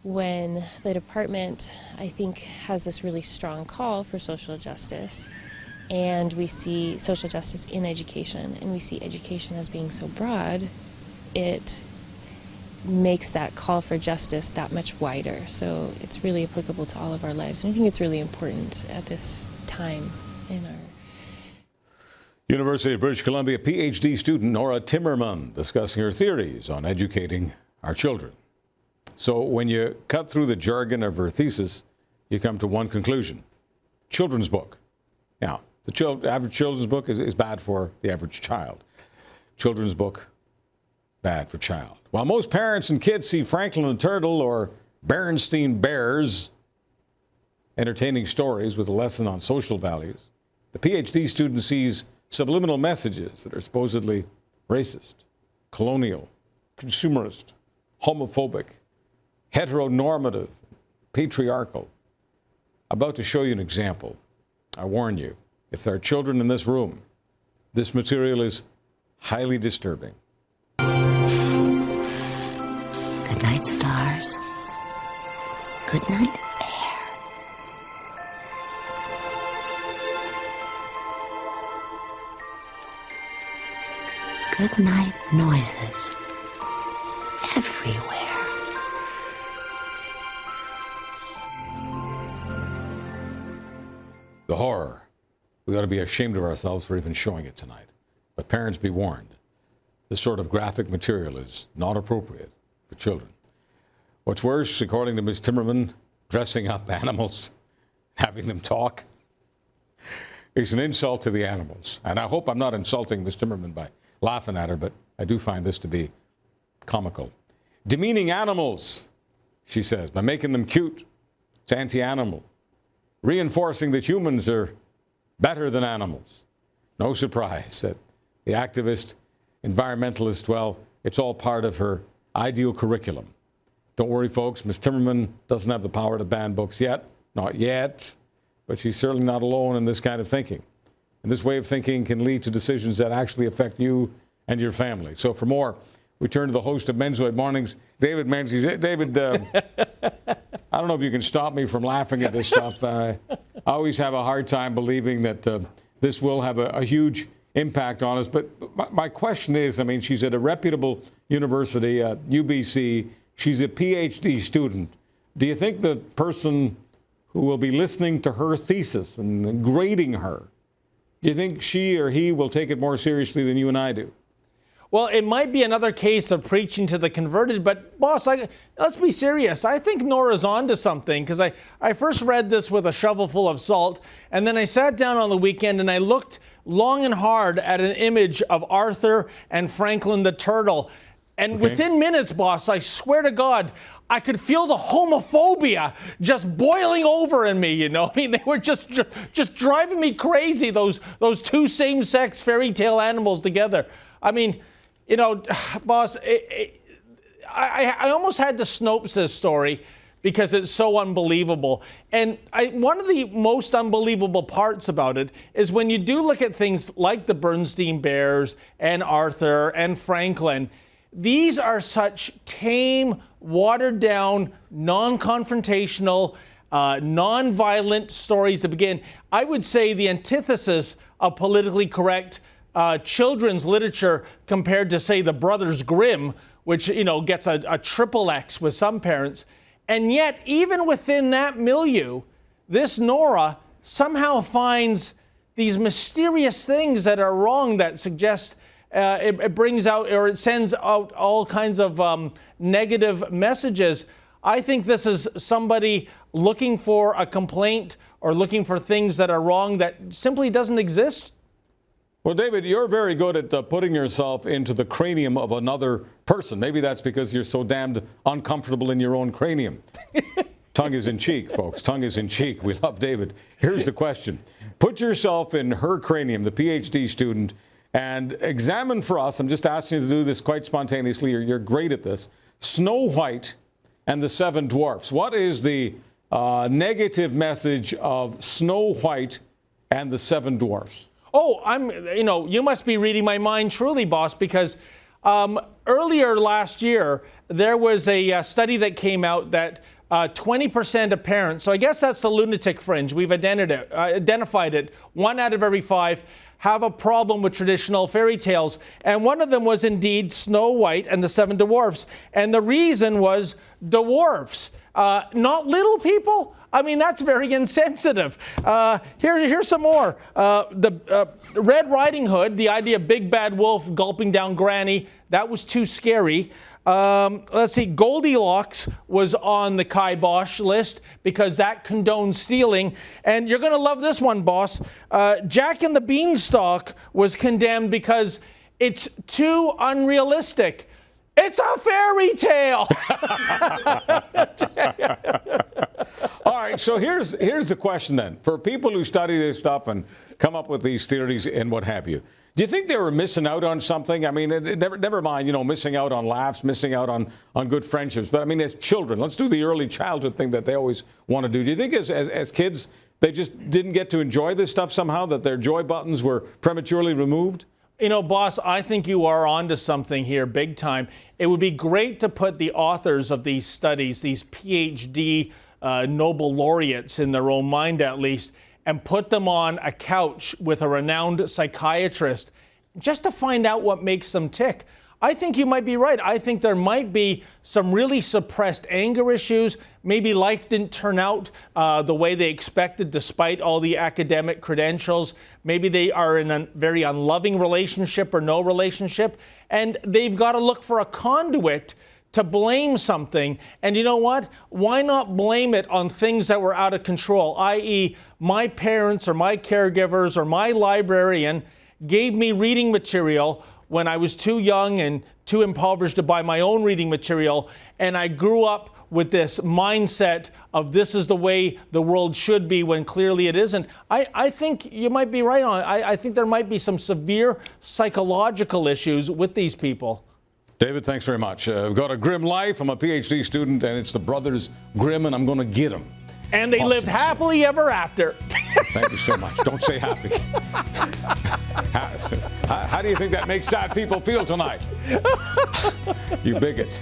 when the department, I think, has this really strong call for social justice, and we see social justice in education, and we see education as being so broad, it makes that call for justice that much wider. So it's really applicable to all of our lives, and I think it's really important at this time in our... University of British Columbia Ph.D. student Nora Timmerman discussing her theories on educating our children. So when you cut through the jargon of her thesis, you come to one conclusion: children's book. Now, the average children's book is bad for the average child. Children's book, bad for child. While most parents and kids see Franklin the Turtle or Berenstain Bears, entertaining stories with a lesson on social values, the Ph.D. student sees subliminal messages that are supposedly racist, colonial, consumerist, homophobic, heteronormative, patriarchal. I'm about to show you an example. I warn you, if there are children in this room, this material is highly disturbing. Good night, stars. Good night, air. Good night, noises. Everywhere. The horror. We ought to be ashamed of ourselves for even showing it tonight. But parents, be warned. This sort of graphic material is not appropriate for children. What's worse, according to Ms. Timmerman, dressing up animals, having them talk, is an insult to the animals. And I hope I'm not insulting Ms. Timmerman by laughing at her, but I do find this to be comical. Demeaning animals, she says, by making them cute. It's anti-animal. Reinforcing that humans are better than animals. No surprise that the activist, environmentalist, well, it's all part of her ideal curriculum. Don't worry, folks, Ms. Timmerman doesn't have the power to ban books yet. Not yet. But she's certainly not alone in this kind of thinking. And this way of thinking can lead to decisions that actually affect you and your family. So for more, we turn to the host of Menzoid Mornings, David Menzies. David, I don't know if you can stop me from laughing at this stuff. I always have a hard time believing that this will have a huge impact on us. But my question is, I mean, she's at a reputable university, UBC. She's a Ph.D. student. Do you think the person who will be listening to her thesis and grading her, do you think she or he will take it more seriously than you and I do? Well, it might be another case of preaching to the converted, but boss, let's be serious. I think Nora's onto something, because I first read this with a shovel full of salt, and then I sat down on the weekend and I looked long and hard at an image of Arthur and Franklin the Turtle. And within minutes, boss, I swear to God, I could feel the homophobia just boiling over in me, you know. I mean, they were just driving me crazy, those two same-sex fairy tale animals together. I mean, you know, boss, I almost had to Snopes this story because it's so unbelievable. And one of the most unbelievable parts about it is when you do look at things like the Berenstain Bears and Arthur and Franklin, these are such tame, watered-down, non-confrontational, non-violent stories to begin. I would say the antithesis of politically correct children's literature compared to, say, the Brothers Grimm, which, you know, gets a triple X with some parents. And yet, even within that milieu, this Nora somehow finds these mysterious things that are wrong that suggest it brings out, or it sends out all kinds of negative messages. I think this is somebody looking for a complaint or looking for things that are wrong that simply doesn't exist. Well, David, you're very good at putting yourself into the cranium of another person. Maybe that's because you're so damned uncomfortable in your own cranium. Tongue is in cheek, folks. Tongue is in cheek. We love David. Here's the question. Put yourself in her cranium, the Ph.D. student, and examine for us, I'm just asking you to do this quite spontaneously, you're great at this, Snow White and the Seven Dwarfs. What is the negative message of Snow White and the Seven Dwarfs? Oh, you must be reading my mind truly, boss, because Earlier last year, there was a study that came out that 20% of parents, so I guess that's the lunatic fringe, we've identified it, 1 out of every 5 have a problem with traditional fairy tales. And one of them was indeed Snow White and the 7 Dwarfs. And the reason was dwarfs, not little people. I mean, that's very insensitive. Here's some more. The Red Riding Hood, the idea of big bad wolf gulping down Granny, that was too scary. Let's see, Goldilocks was on the kibosh list because that condones stealing. And you're going to love this one, boss. Jack and the Beanstalk was condemned because it's too unrealistic. It's a fairy tale. All right, so here's the question then. For people who study this stuff and come up with these theories and what have you, do you think they were missing out on something? I mean, never mind, missing out on laughs, missing out on good friendships. But I mean, as children, let's do the early childhood thing that they always want to do. Do you think as kids, they just didn't get to enjoy this stuff somehow, that their joy buttons were prematurely removed? Boss, I think you are onto something here big time. It would be great to put the authors of these studies, these Ph.D. Nobel laureates in their own mind at least, and put them on a couch with a renowned psychiatrist just to find out what makes them tick. I think you might be right. I think there might be some really suppressed anger issues. Maybe life didn't turn out the way they expected despite all the academic credentials. Maybe they are in a very unloving relationship or no relationship, and they've got to look for a conduit to blame something. And you know what? Why not blame it on things that were out of control, i.e. my parents or my caregivers or my librarian gave me reading material when I was too young and too impoverished to buy my own reading material, and I grew up with this mindset of this is the way the world should be when clearly it isn't. I think you might be right on it. I think there might be some severe psychological issues with these people. David, thanks very much. We've got a grim life. I'm a PhD student, and it's the brothers Grimm, and I'm going to get them. And they lived happily ever after. Thank you so much. Don't say happy. How do you think that makes sad people feel tonight? You bigot.